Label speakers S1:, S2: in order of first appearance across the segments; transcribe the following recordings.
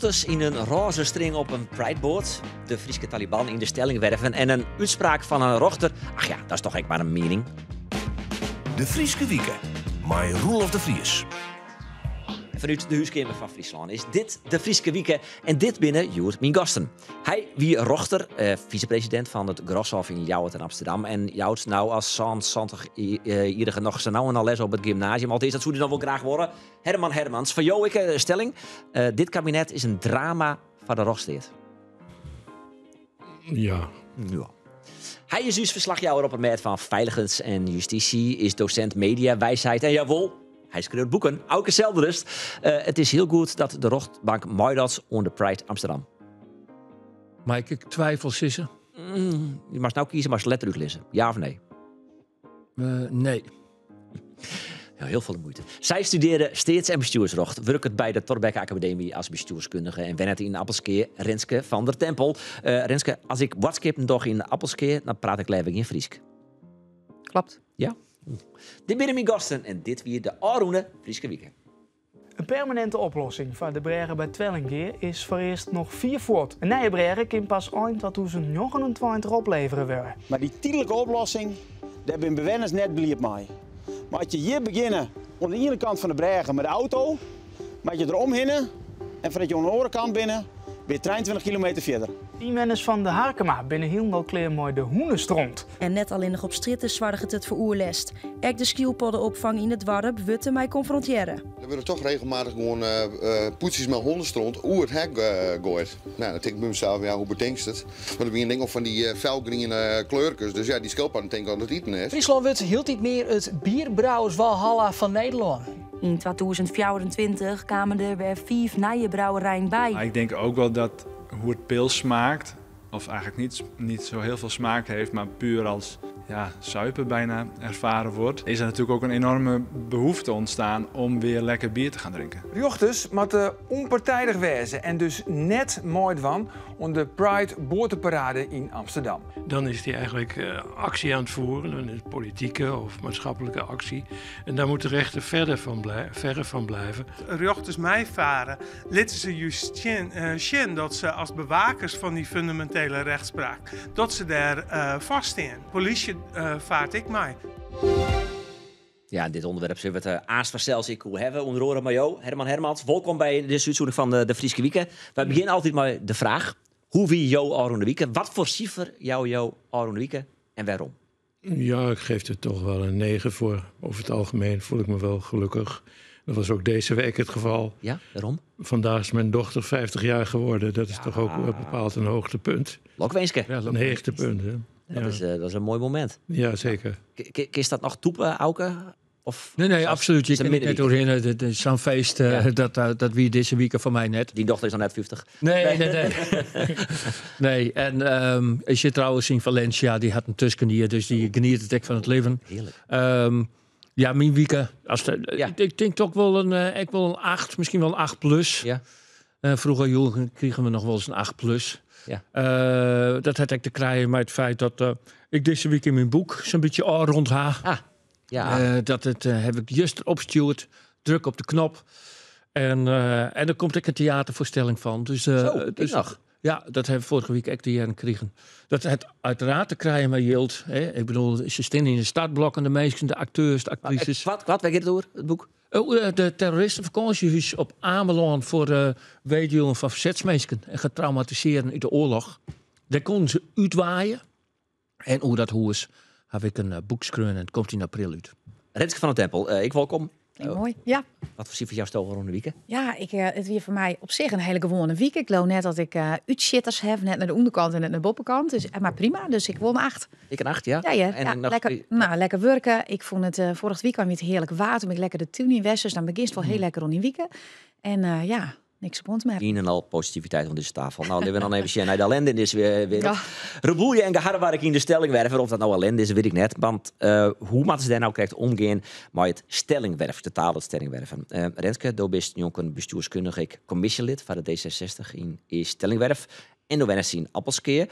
S1: Rochters in een roze string op een prideboard. De Friese Taliban in de stelling werven. En een uitspraak van een rochter. Ach ja, dat is toch echt maar een mening.
S2: De Frieske Wieken. My Roelof de Vries.
S1: Vanuit de huiskamer van Friesland is dit de Frieske Wieken. En dit binnen Joert mijn gasten. Hij wie rochter, vicepresident van het Groshof in Ljouwert en Amsterdam. En Ljouwert nou als 70-jarige nog zijn nou en al les op het gymnasium. Althans, dat zou hij dan wel graag worden. Herman Hermans. Van jou, stelling. Dit kabinet is een drama van de Rogsteert.
S3: Ja.
S1: Hij is dus verslagjouwer op het gebied van veiligheid en justitie. Is docent media, wijsheid en jawel. Hij schreeuwt boeken, ook hetzelfde rust. Het is heel goed dat de rechtbank Moidas onder Pride Amsterdam.
S3: Maar ik twijfel, Sisse.
S1: Je mag nou kiezen, maar ze letterlijk lezen. Ja of nee?
S3: Nee.
S1: Ja, heel veel moeite. Zij studeerde steeds en bestuursrecht. Werkt bij de Thorbecke Academie als bestuurskundige. En wennet in Appelskeer Renske van der Tempel. Renske, als ik WhatsApp een dag in Appelskeer, dan praat ik leven in Friesk.
S4: Klopt.
S1: Ja? Dit binnen mijn gasten en dit weer de Aroene Frieske Wieken.
S5: Een permanente oplossing voor de bregen bij Twellingeer is voor eerst nog 4 voort. Een nieuwe bregen kan pas eind 2029 opleveren worden.
S6: Maar die tijdelijke oplossing, daar ben bewoners net blij mee. Maar als je hier beginnen aan de ene kant van de bregen met de auto, maar je erom hinnen en voordat je aan de andere kant binnen, ben je 23 kilometer verder.
S5: Teammanners van de Harkema binnen helemaal klaar mooi de Hoenenstront.
S7: En net alleen nog op stritten zwargt het veroerlest. Ek de skielpoddenopvang in het dorp witte mij confronteren.
S8: Er worden toch regelmatig gewoon poetsjes met hondenstront oer het hek gooit. Nou, dan denk ik bij mezelf, ja, hoe bedenkt het? Want er zijn dingen van die felgrine kleurtjes, dus ja, die schildpadden denk ik al dat het eten is.
S9: Friesland wordt heel niet meer het bierbrouwerswalhalla van Nederland.
S7: In 2024 kwamen er weer 4 nieuwe brouwerijen bij.
S10: Maar ik denk ook wel dat hoe het pils smaakt, of eigenlijk niet zo heel veel smaak heeft, maar puur als suipen bijna ervaren wordt, is er natuurlijk ook een enorme behoefte ontstaan om weer lekker bier te gaan drinken.
S11: Jochters moeten onpartijdig wezen en dus net mooi van onder de Pride boortenparade in Amsterdam.
S3: Dan is hij eigenlijk actie aan het voeren, een politieke of maatschappelijke actie. En daar moet de rechter verre van blijven.
S12: Jochters mij varen, laten ze juist zien dat ze als bewakers van die fundamentele rechtspraak, dat ze daar vaststaan. Politie vaart ik mij.
S1: Ja, dit onderwerp zullen we het aanstel ik hoe hebben. Onder andere Majo, Herman Hermans. Welkom bij de uitzending van de Frieske Wieken. We beginnen altijd met de vraag: hoe wie jouw Aroene Wieken? Wat voor cijfer jouw Aroene Wieken en waarom?
S3: Ja, ik geef er toch wel een 9 voor. Over het algemeen voel ik me wel gelukkig. Dat was ook deze week het geval.
S1: Ja, waarom?
S3: Vandaag is mijn dochter 50 jaar geworden. Dat is toch ook bepaald een hoogtepunt.
S1: Lokweenske.
S3: Ja, een hoogtepunt, hè.
S1: Dat is een mooi moment.
S3: Ja, zeker.
S1: Kist dat nog toepen, Auke? Of
S3: nee, absoluut. Je kan niet net doorheen. Het is zo'n feest dat wie deze week van mij net.
S1: Die dochter is nog net 50.
S3: Nee. Nee, en als je trouwens in Valencia, die had een tuskenier, dus die geniet het echt van het leven.
S1: Heerlijk.
S3: Ja, mijn weekend. Ik denk toch wel een 8, misschien wel een 8 plus.
S1: Ja.
S3: Vroeger kregen we nog wel eens een 8 plus.
S1: Ja.
S3: Dat had ik te krijgen met het feit dat ik deze week in mijn boek zo'n beetje rond ha.
S1: Ja.
S3: Dat heb ik juist opgestuurd, druk op de knop. En er komt ook een theatervoorstelling van. Dus, ja, dat hebben we vorige week echt die gekregen. Dat het uiteraard te krijgen met Jilt. Ik bedoel, ze staan in de startblokken, de mensen, de acteurs, de actrices.
S1: Wat gaat het door, het boek?
S3: De terroristenvakantiehuis op Ameland voor weduwen van verzetsmensen en getraumatiseerden in de oorlog. Daar konden ze uitwaaien. En hoe dat is, heb ik een boek geschreven en het komt in april uit.
S1: Renske van der Tempel, ik welkom.
S4: Mooi, ja.
S1: Wat voor cijfer jouw stel voor een week?
S4: Ja, het weer voor mij op zich een hele gewone week. Ik geloof net dat ik uitshitters heb, net naar de onderkant en net naar de boppenkant. Dus, maar prima, dus ik won 8.
S1: Ik een 8, ja?
S4: Ja, lekker werken. Ik vond het vorige week kwam het heerlijk water. Toen ben ik lekker de tuin in West, dus dan begint het wel heel lekker om die weken. En niks op ons meer.
S1: Een en al positiviteit van deze tafel. Nou, we dan even zien naar de ellende in deze wereld. Reboelje en geharrewar ik in de stelling werven. Of dat nou ellende is, weet ik net. Want hoe moeten ze daar nou krijgt omgaan met het stellingwerf, de taal het stellingwerven. Renske, du bent een bestuurskundige, ik commissielid van de D66 in stellingwerf. En du bent in Appelskeer.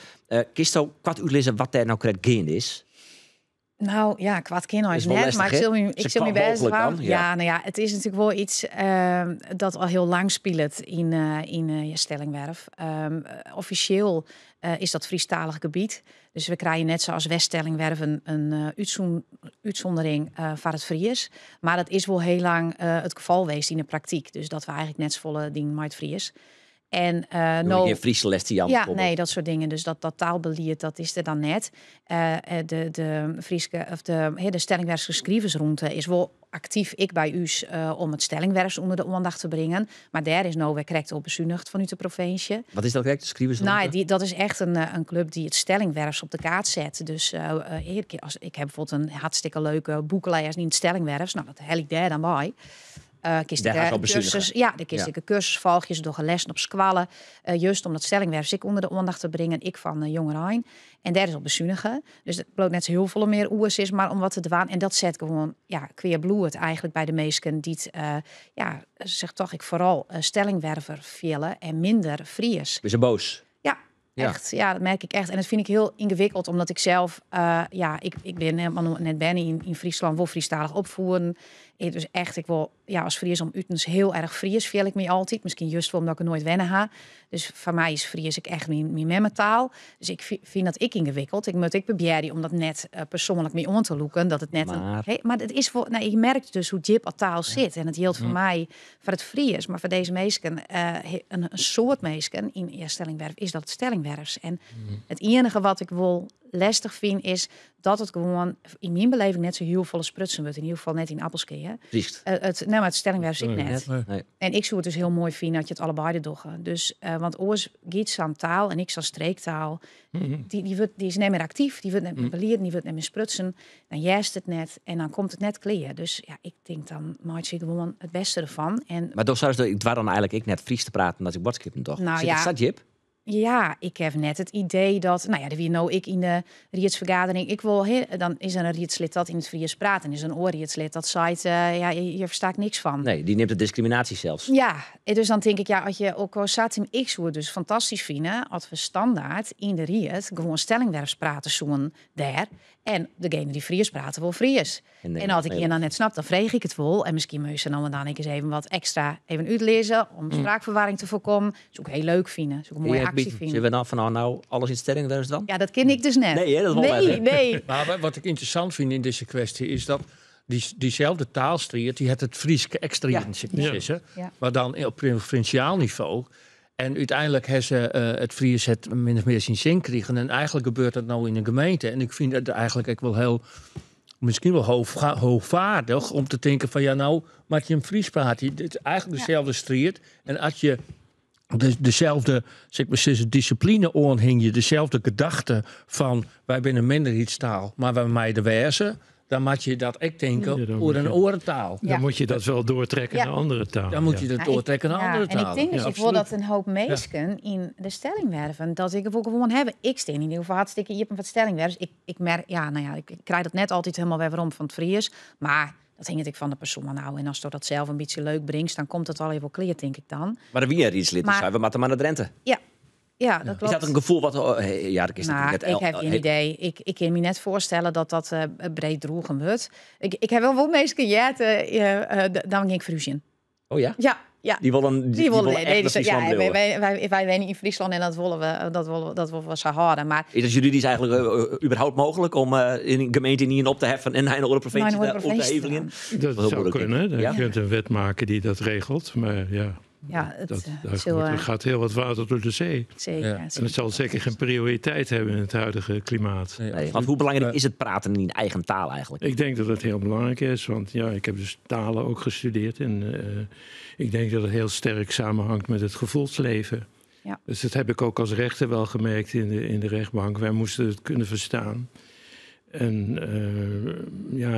S1: Kist zo kwart uitlezen wat daar nou krijgt gaande is?
S4: Nou ja, kwaad kind is
S1: wel
S4: net,
S1: lastig,
S4: maar ik zal me best wel.
S1: Ja,
S4: nou ja, het is natuurlijk wel iets dat al heel lang speelt in je Stellingwerf. Officieel is dat Friestalig gebied. Dus we krijgen net zoals West-Stellingwerf een uitzondering voor het Fries. Maar dat is wel heel lang het geval geweest in de praktijk. Dus dat we eigenlijk net z'n volle ding met Fries. En
S1: in Friesland
S4: ja, nee, dat soort dingen. Dus dat taalbeleid, dat is er dan net. De Frieske of de Stellingwerfse schrijversroute is wel actief ik bij u om het Stellingwerfs onder de aandacht te brengen. Maar daar is nou weer correct op bezuinigd vanuit de provincie.
S1: Wat is dat correct, de schrijversroute?
S4: Nou, dat is echt een club die het Stellingwerfs op de kaart zet. Dus ik heb bijvoorbeeld een hartstikke leuke boekenlijst in het Stellingwerfs. Nou, dat hel ik daar dan bij. De cursusvolgjes door lessen op squallen. Juist om dat Stellingwerfs ik onder de aandacht te brengen. Ik van Jongerijn. En daar is op bezuinigen. Dus het bloot net zo heel veel meer oers is, maar om wat te doen. En dat zet gewoon queer bloed eigenlijk bij de meesten die zeg toch ik vooral Stellingwerver villen en minder Fries.
S1: Ben je boos?
S4: Echt, ja, dat merk ik echt. En dat vind ik heel ingewikkeld, omdat ik zelf, ik ben helemaal net in Friesland wel Friestalig opvoeren. Dus echt, ik wil als Fries om Utens heel erg Fries, viel ik me altijd. Misschien juist wel omdat ik er nooit wennen ga. Dus voor mij is Fries ik echt mijn memmentaal. Dus ik vind dat ik ingewikkeld. Ik moet proberen om dat net persoonlijk mee om te loeken. Dat het net maar het is voor, je merkt dus hoe diep al taal zit. En het geldt voor mij voor het Fries, maar voor deze meesken een soort meesken in je Stellingwerf is dat het Stellingwerfs. En het enige wat ik wil lastig vind is dat het gewoon in mijn beleving net zo heel volle sprutsen wordt. In ieder geval net in Appelskee. Maar het Stellingwerfs ik net.
S1: Nee.
S4: En ik zou het dus heel mooi vinden dat je het allebei doet. Dus want oors giet aan taal en ik aan streektaal. Die is niet meer actief, die wordt niet meer beleerd, die wordt niet meer sprutsen. Dan juist het net en dan komt het net kleer. Dus ik denk dan maak je gewoon het beste ervan. En
S1: maar ik was dan eigenlijk ik net Fries te praten dat ik bordskippen toch?
S4: Nou,
S1: Zit het Jip?
S4: Ja, ik heb net het idee dat, ik in de riedsvergadering, dan is er een riedslid dat in het Fries praat en is een oorriedslid dat zegt, je verstaat niks van.
S1: Nee, die neemt de discriminatie zelfs.
S4: Ja, dus dan denk ik, als je ook al zat in ik zou het dus fantastisch vinden als we standaard in de ried gewoon Stellingwerfs praten zoen daar. En degene die Fries praten wel Fries. En als ik je dan net snap, dan vreeg ik het wel. En misschien moet je dan en dan eens even wat extra uitlezen om spraakverwarring te voorkomen. Dat is ook heel leuk vinden. Dat is ook een mooie actie vinden.
S1: Zullen we dan van alles in Stellingwerfs dan?
S4: Ja, dat ken ik dus net.
S1: Nee, dat is
S4: nee.
S3: Maar wat ik interessant vind in deze kwestie is dat diezelfde taalstrijd, die het Frieske extra maar dan op provinciaal niveau. En uiteindelijk hebben ze het Fries het min of meer zien zin krijgen. En eigenlijk gebeurt dat nou in een gemeente. En ik vind het eigenlijk ook wel heel, misschien wel hoogvaardig om te denken van maar je een Fries praat. Het is eigenlijk dezelfde strijd. En als je dezelfde discipline aanhing, je dezelfde gedachte van wij zijn een minderheidstaal, maar wij meiden wijzen. Dan moet je dat ook denken over een orentaal.
S13: Dan moet je dat wel doortrekken naar andere taal.
S3: Dan moet je dat doortrekken naar andere taal.
S4: En ik denk dus voordat een hoop meesken in de Stellingwerven, dat ik het ook gewoon hebben. Ik steen in ieder geval hartstikke je hebt wat Stellingwerfs. Ik merk, ik krijg dat net altijd helemaal weer waarom van het Fries. Maar dat hing ik van de persoon nou. En als je dat zelf een beetje leuk brengt, dan komt het wel even clear, denk ik dan.
S1: Maar wie er iets lid zijn, we moeten maar naar Drenthe.
S4: Ja, dat klopt.
S1: Is dat een gevoel wat... dat is
S4: ik heb geen idee. Ik kan me net voorstellen dat breed droegen wordt. Ik heb wel meestal dan ging ik Frusien.
S1: Oh ja?
S4: Ja.
S1: Die willen echt Friesland
S4: wij wonen in Friesland en dat willen we zo houden. Maar
S1: is het juridisch eigenlijk überhaupt mogelijk om in een gemeente niet op te heffen en naar een andere provincie op te hevelen?
S13: Dat zou kunnen. Je kunt een wet maken die dat regelt, maar ja.
S4: Ja,
S13: er gaat heel wat water door de zee.
S4: Zeker. Ja.
S13: En het zal zeker geen prioriteit hebben in het huidige klimaat.
S1: Nee, want hoe belangrijk is het praten in je eigen taal eigenlijk?
S13: Ik denk dat het heel belangrijk is, want ik heb dus talen ook gestudeerd. En ik denk dat het heel sterk samenhangt met het gevoelsleven.
S4: Ja.
S13: Dus dat heb ik ook als rechter wel gemerkt in de rechtbank. Wij moesten het kunnen verstaan. En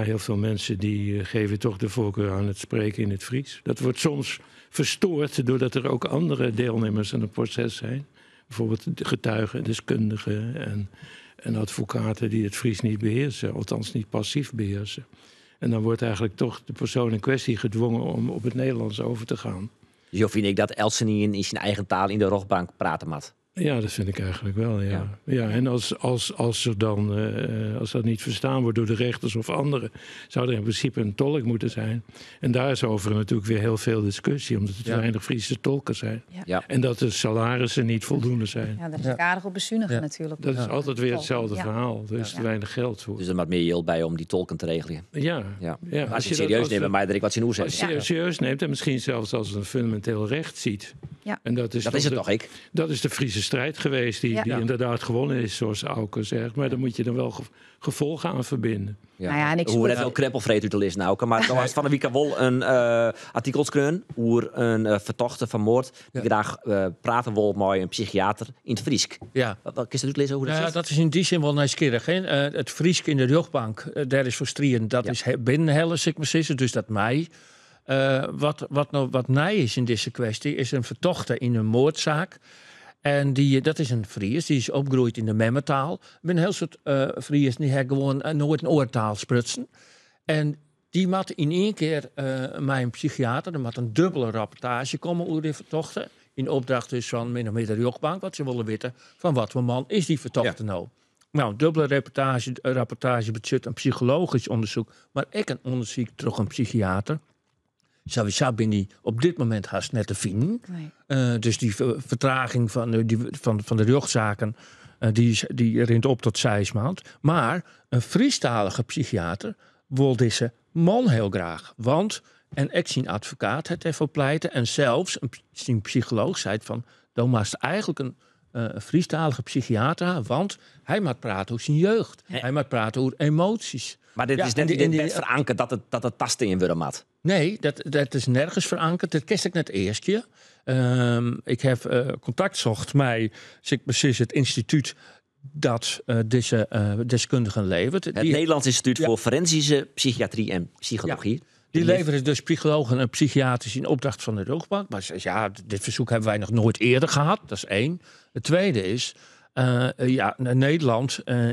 S13: heel veel mensen die geven toch de voorkeur aan het spreken in het Fries. Dat wordt soms verstoord doordat er ook andere deelnemers aan het proces zijn. Bijvoorbeeld getuigen, deskundigen en advocaten die het Fries niet beheersen. Althans niet passief beheersen. En dan wordt eigenlijk toch de persoon in kwestie gedwongen om op het Nederlands over te gaan.
S1: Zo vind ik dat Elsen niet in zijn eigen taal in de rechtbank praten moet.
S13: Ja, dat vind ik eigenlijk wel, ja. En als er dan, als dat niet verstaan wordt door de rechters of anderen, zou er in principe een tolk moeten zijn. En daar is over natuurlijk weer heel veel discussie, omdat er te weinig Friese tolken zijn.
S1: Ja.
S13: En dat de salarissen niet voldoende zijn.
S4: Ja, dat is aardig op bezuinigen natuurlijk.
S13: Dat is altijd weer hetzelfde verhaal. Er is te weinig geld voor.
S1: Dus er moet meer yield bij om die tolken te regelen.
S13: Ja.
S1: Maar als je het serieus neemt, maar er ik wat zien hoe
S13: als je het serieus neemt en misschien zelfs als een fundamenteel recht ziet.
S4: Ja.
S13: En dat is
S1: het toch, ik?
S13: Dat is de Friese strijd geweest die inderdaad gewonnen is, zoals Auken zegt. Maar dan moet je er wel gevolgen aan verbinden.
S1: En ik hoe net wel kreppelvreet u te lezen, Auken. Maar dan was van de week wel een artikel schreven over een vertochte van moord die graag praten wil met een psychiater in het Friesk.
S3: Ja.
S1: Wat kun je het lezen hoe dat zit?
S3: Dat is in die zin wel nieuwsgierig. Het Friesk in de rechtbank, daar is voor strien, dat is binnenhellen, zeg maar zeggen, dus dat mij. Wat nij is in deze kwestie, is een vertochte in een moordzaak. En dat is een Fries, die is opgegroeid in de Memmetaal. Ik ben een heel soort Fries die hebben gewoon nooit een oortaal sprutsen. En die moet in één keer mijn psychiater, er moet een dubbele rapportage komen over die vertochten. In opdracht dus van min of meer de rechtbank, wat ze willen weten van wat voor man is die vertochte nou. Nou, dubbele rapportage betreft een psychologisch onderzoek, maar ook een onderzoek door een psychiater. Sowieso ben die op dit moment haast net te vinden. Nee. Dus die vertraging van de rechtszaken, die rint op tot 6 maanden. Maar een Friestalige psychiater wil deze man heel graag. Want, en ik zie een advocaat het even pleiten, en zelfs een psycholoog zei van, dan moest eigenlijk een Friestalige psychiater, want hij moet praten over zijn jeugd. Hij moet praten over emoties.
S1: Maar dit is net verankerd dat het tasten in worden moet.
S3: Nee, dat is nergens verankerd. Dat kist ik net eerst keer. Ik heb contact zocht met het instituut dat deze deskundigen levert.
S1: Het Nederlands Instituut voor Forensische Psychiatrie en Psychologie.
S3: Ja. Die leveren dus psychologen en psychiaters in opdracht van de rechtbank. Maar dit verzoek hebben wij nog nooit eerder gehad. Dat is 1. Het tweede is, in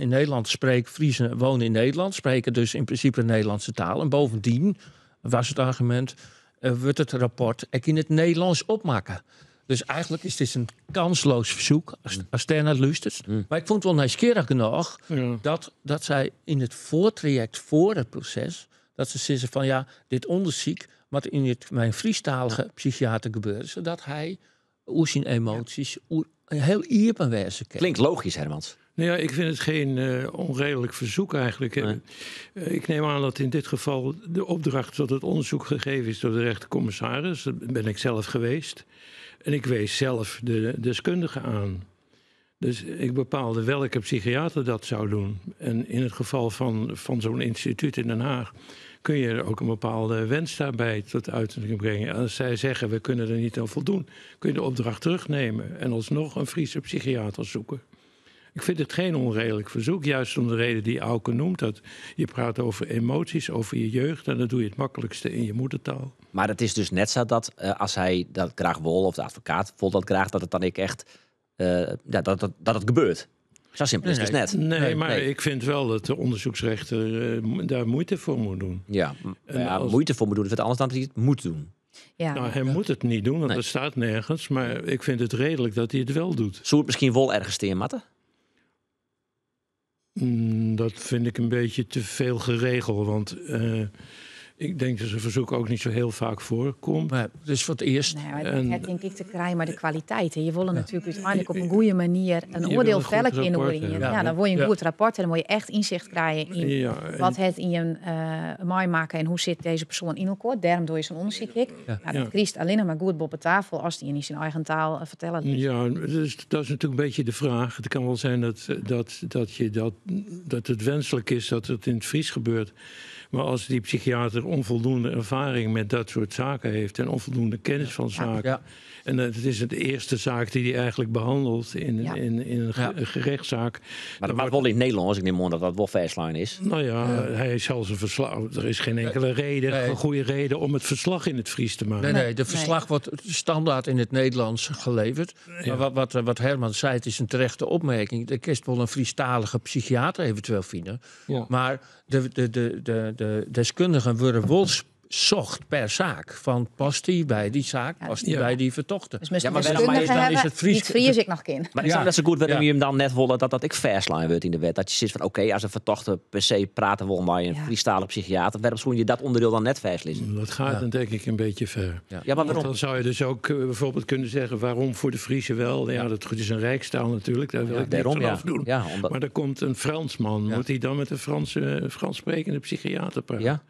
S3: Nederland spreken Friesen wonen in Nederland, spreken dus in principe de Nederlandse taal. En bovendien was het argument, wordt het rapport ook in het Nederlands opmaken. Dus eigenlijk is dit een kansloos verzoek, als daar naar luistert. Maar ik vond het wel nieuwsgierig genoeg dat zij in het voortraject voor het proces, dat ze zeggen van dit onderzoek wat in mijn Friestalige psychiater gebeurde, zodat hij oer zijn emoties heel iepen wezen kan.
S1: Klinkt logisch, Hermans.
S13: Nou ja, ik vind het geen onredelijk verzoek eigenlijk. Nee. Ik neem aan dat in dit geval de opdracht tot het onderzoek gegeven is door de rechtercommissaris. Dat ben ik zelf geweest. En ik wees zelf de deskundige aan. Dus ik bepaalde welke psychiater dat zou doen. En in het geval van zo'n instituut in Den Haag kun je ook een bepaalde wens daarbij tot uitdrukking brengen. Als zij zeggen, we kunnen er niet aan voldoen, kun je de opdracht terugnemen en alsnog een Friese psychiater zoeken. Ik vind het geen onredelijk verzoek, juist om de reden die Auken noemt. Dat je praat over emoties, over je jeugd, en dan doe je het makkelijkste in je moedertaal.
S1: Maar het is dus net zo dat als hij dat graag wil, of de advocaat wil dat graag, dat het dan echt dat het gebeurt. Zo simpel is het dus net.
S13: Nee, maar ik vind wel dat de onderzoeksrechter daar moeite voor moet doen.
S1: Ja, moeite voor moet doen is het anders dan dat hij het moet doen.
S4: Ja.
S13: Nou, hij moet het niet doen, want dat staat nergens. Maar ik vind het redelijk dat hij het wel doet.
S1: Zou het misschien wel ergens teermatten?
S13: Dat vind ik een beetje te veel geregeld, want ik denk dat zo'n verzoek ook niet zo heel vaak voorkomt.
S3: Dus voor het eerst.
S4: Nee, het denk ik te krijgen, maar de kwaliteit. Je wil natuurlijk uiteindelijk op een goede manier een oordeel vellen in de dan wil je een goed rapport en dan moet je echt inzicht krijgen in wat het in je mooi maken en hoe zit deze persoon in elkaar. Daarom doe je zo'n onderzoek. Dat kiest alleen nog maar goed op de tafel als die in zijn eigen taal vertellen. Dus.
S13: Ja, dus dat is natuurlijk een beetje de vraag. Het kan wel zijn dat het wenselijk is dat het in het Fries gebeurt. Maar als die psychiater onvoldoende ervaring met dat soort zaken heeft en onvoldoende kennis van zaken. En het is de eerste zaak die hij eigenlijk behandelt in een gerechtszaak.
S1: Maar dat wordt wel in het Nederlands, ik neem aan dat dat wel verslaan is.
S13: Nou ja, hij is zelfs een verslag. Er is geen enkele goede reden om het verslag in het Fries te maken.
S3: Nee, de verslag wordt standaard in het Nederlands geleverd. Ja. Maar wat Herman zei, het is een terechte opmerking. Er kist wel een Friestalige psychiater eventueel vinden. Ja. Maar de deskundigen worden wel zocht per zaak. Van past die bij die zaak, past die bij die vertochten.
S4: Dus misschien
S1: maar
S4: dan is het Fries ik nog kind.
S1: Maar is dat zo goed waarom je hem dan net willen dat ik verslaan wordt in de wet? Dat je zit van oké, als een vertochte per se praten wil maar een Friestalige psychiater, waarom schoen je dat onderdeel dan net verslissen?
S13: Dat gaat dan denk ik een beetje ver.
S1: Ja, maar waarom?
S13: Dan zou je dus ook bijvoorbeeld kunnen zeggen waarom voor de Friese wel. Ja, dat is een rijkstaal natuurlijk, daar wil ik niks van afdoen.
S1: Ja,
S13: maar er komt een Fransman, moet hij dan met een Frans sprekende psychiater praten?
S3: Ja.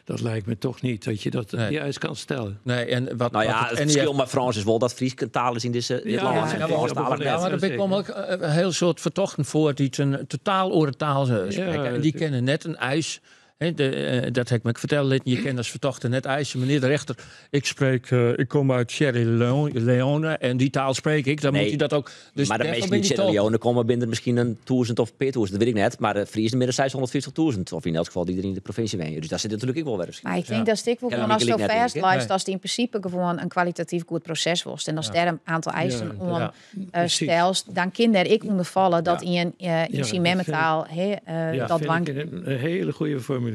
S13: Dat lijkt me toch niet dat je dat die eis kan stellen.
S3: Nee, en wat,
S1: het verschil met Frans is wel dat Fries een taal is in dit land.
S3: Maar er komen ook een heel soort vertochten voor die een totaal andere taal spreken. En die kennen net een eis. Dat heb ik me verteld. Je kent als vertochten net eisen. Meneer de rechter, ik kom uit Sierra Leone en die taal spreek ik. Dan moet hij dat ook. Dus
S1: maar de meeste in Sierra Leone komen binnen misschien een 1000 of 4000, dat weet ik net. Maar de Fries inmiddels 650.000. Of in elk geval die er in de provincie wonen. Dus daar zit natuurlijk ook wel weer.
S4: Maar ik denk dat ik wel gewoon als het zo vast lijst, als het in principe gewoon een kwalitatief goed proces was. En als er een aantal eisen stelst, dan kan ik ondervallen dat in zijn memmentaal dat dwang.
S13: Een hele goede formulering.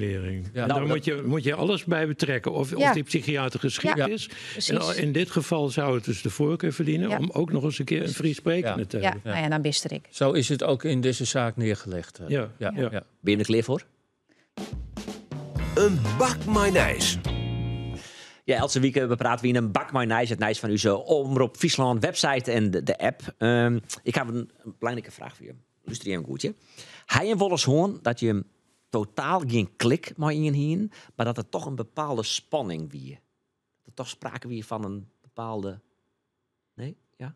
S13: Ja, dan moet je alles bij betrekken. Of die psychiater geschikt is. En in dit geval zou het dus de voorkeur verdienen om ook nog eens een keer een Fries sprekende te hebben.
S4: Ja, dan bist ik.
S3: Zo is het ook in deze zaak neergelegd.
S1: Ben je er klaar voor?
S2: Een bak mayonaise.
S1: Ja, elke week bepraten we in een bak mayonaise. Het nijs van uw Omroep Friesland website en de app. Ik heb een belangrijke vraag voor je. Luister je hem goedje. Hij en Wolles hoorn dat je hem totaal geen klik maar in heen, maar dat er toch een bepaalde spanning wie. Dat er toch sprake wie van een bepaalde. Nee? Ja?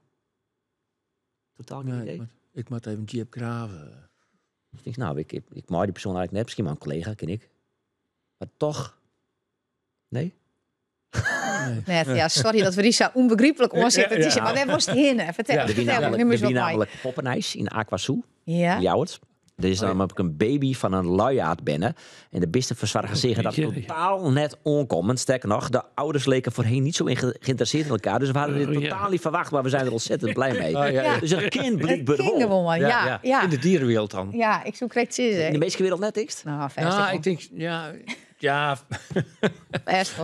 S1: Totaal geen idee.
S3: Ik moet even Jeep graven.
S1: Ik denk, nou, ik maak die persoon eigenlijk net, misschien maar een collega, ken ik. Maar toch. Nee?
S4: Net, ja, sorry dat we die zo onbegrijpelijk onzitten. Maar waar was het heen? Vertel
S1: me namelijk poppenijs in Aquasou.
S4: Ja.
S1: Jouwert. Er is dan ook een baby van een luiaard binnen. En de beste verzorger zeggen dat het totaal net onkomt. Sterker nog, de ouders leken voorheen niet zo geïnteresseerd in elkaar. Dus we hadden dit totaal niet verwacht, maar we zijn er ontzettend blij mee. Dus een kind blijkbaar gewoon.
S4: Ja.
S3: In de dierenwereld dan.
S4: Ja, ik zoek recht zin.
S1: In de meeste wereld net niks?
S3: Nou, ik denk, ja,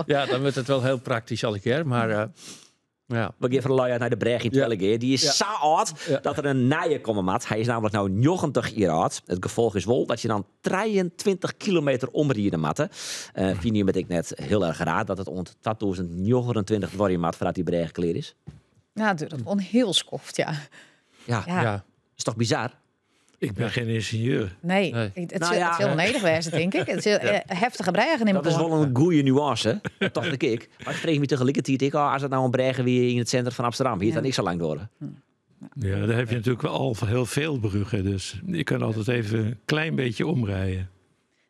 S3: dan wordt het wel heel praktisch al een keer, maar... Ja.
S1: We geven de luiaard naar de Breg in Twellegeer. Die is zo oud dat er een naaie komen maat. Hij is namelijk nou 90 jaar oud. Het gevolg is wel dat je dan 23 kilometer omrieden matten. Vind je met ik net heel erg raar dat het ont 2029 worden maat voordat die Breg klaar is.
S4: Ja, dat is gewoon heel skoft,
S1: Ja. Is toch bizar?
S13: Ik ben geen ingenieur.
S4: Nee. Het is heel nedig wezen, denk ik. Het is heel heftige bregen in
S1: dat is wel een goede nuance, dat dacht ik. Maar ik vreeg me tegelijkertijd, als het nou een bregen weer in het centrum van Amsterdam, hier dan niks zo lang door.
S13: Ja, daar heb je natuurlijk wel al heel veel bruggen, dus je kan altijd even een klein beetje omrijden.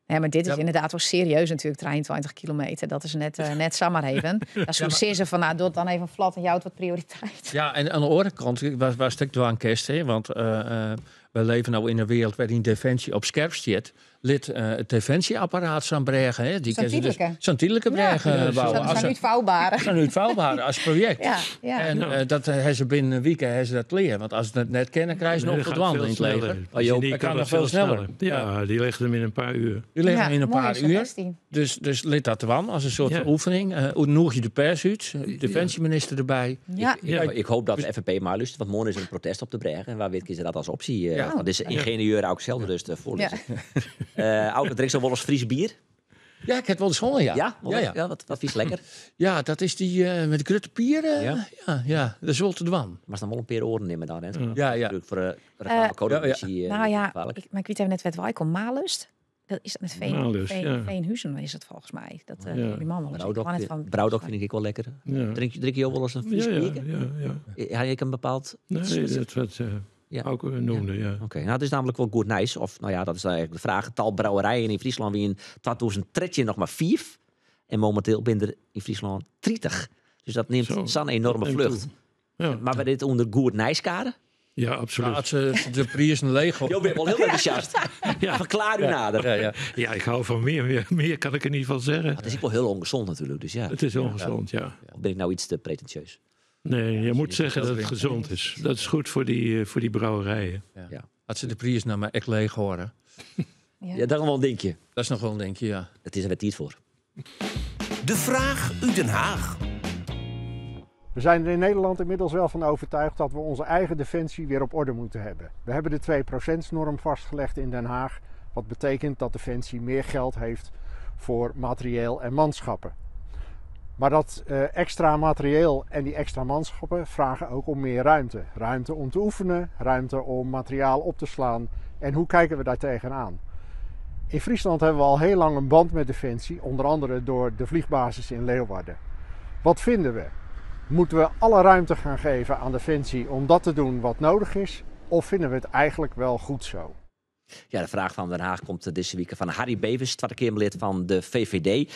S4: Nee, maar dit is inderdaad wel serieus natuurlijk, 23 kilemeter. Dat is net Sammerhaven. Dat is zo'n ze van, nou, doe het dan even plat en jou wat prioriteit.
S3: Ja, en aan de andere kant was stuk dwangkest, want we leven nou in een wereld waarin defensie op scherp staat. Het defensieapparaat zijn bregen. Zo'n tijdelijke bregen bouwen.
S4: Zo'n uitvouwbare.
S3: Zo'n uitvouwbare als project.
S4: Ja.
S3: En dat hebben ze binnen een week dat leren. Want als ze het net kennen, krijgen ze nog tot wandelen in het leger.
S13: Die kan nog veel sneller. Ja, die leggen hem in een paar uur.
S3: Die leggen hem in een paar uur. Dus lid dat ervan als een soort oefening. Noeg je de pers uit, defensieminister erbij.
S4: Ja.
S1: Ik hoop dat de FNP maar luistert, want morgen is een protest op de bregen. En waar weet je dat als optie? Want is ingenieur ook zelf dus voorlezen. Ook het drinkt wel eens Fries bier.
S3: Ja, ik heb wel eens gewonnen,
S1: Ja, wat vies lekker.
S3: Ja, dat is die met de krutte pieren. Ja, dat is wel te dwan.
S1: Maar dan wel een paar oren nemen dan. Hè?
S3: Ja.
S1: Voor de reclamecode.
S4: Maar ik weet even net wat wij kom Malust. Dat is met Veenhuizen is het volgens mij. Dat die man
S1: Brouwdok vind ik wel lekker. Ja. Drink je ook wel eens een Fries bier? Ja. Had ik een bepaald...
S13: Nee, dat wat... ook noemde,
S1: Oké, nou, het is namelijk wel goed nice. Of, nou ja, dat is eigenlijk de vraag. Tal brouwerijen in Friesland wie in 2013 nog maar 4. En momenteel binnen er in Friesland 30. Dus dat neemt zo'n enorme vlucht. Ja. Maar we dit onder goed nice kader?
S13: Ja, absoluut.
S3: Nou, als de prijzen leeg...
S1: Jo, ben wel heel enthousiast. Verklaar u nader.
S13: Ja, ik hou van meer kan ik in ieder geval zeggen.
S1: Het is ook wel heel ongezond natuurlijk. Dus ja.
S13: Het is ongezond, ja.
S1: Of ben ik nou iets te pretentieus?
S13: Nee, je moet zeggen dat het gezond is. Dat is goed voor die brouwerijen.
S3: Ja. Als ze de prijs nou maar echt leeg horen.
S1: Ja, dat is nog wel een dingetje.
S3: Dat is nog wel een dingetje, ja.
S1: Het is er net iets voor.
S2: De vraag uit Den Haag.
S14: We zijn er in Nederland inmiddels wel van overtuigd dat we onze eigen defensie weer op orde moeten hebben. We hebben de 2%-norm vastgelegd in Den Haag. Wat betekent dat Defensie meer geld heeft voor materieel en manschappen. Maar dat extra materieel en die extra manschappen vragen ook om meer ruimte. Ruimte om te oefenen, ruimte om materiaal op te slaan. En hoe kijken we daar tegenaan? In Friesland hebben we al heel lang een band met Defensie, onder andere door de vliegbasis in Leeuwarden. Wat vinden we? Moeten we alle ruimte gaan geven aan Defensie om dat te doen wat nodig is? Of vinden we het eigenlijk wel goed zo?
S1: Ja, de vraag van Den Haag komt deze week van Harry Bevers, Tweede Kamerlid van de VVD.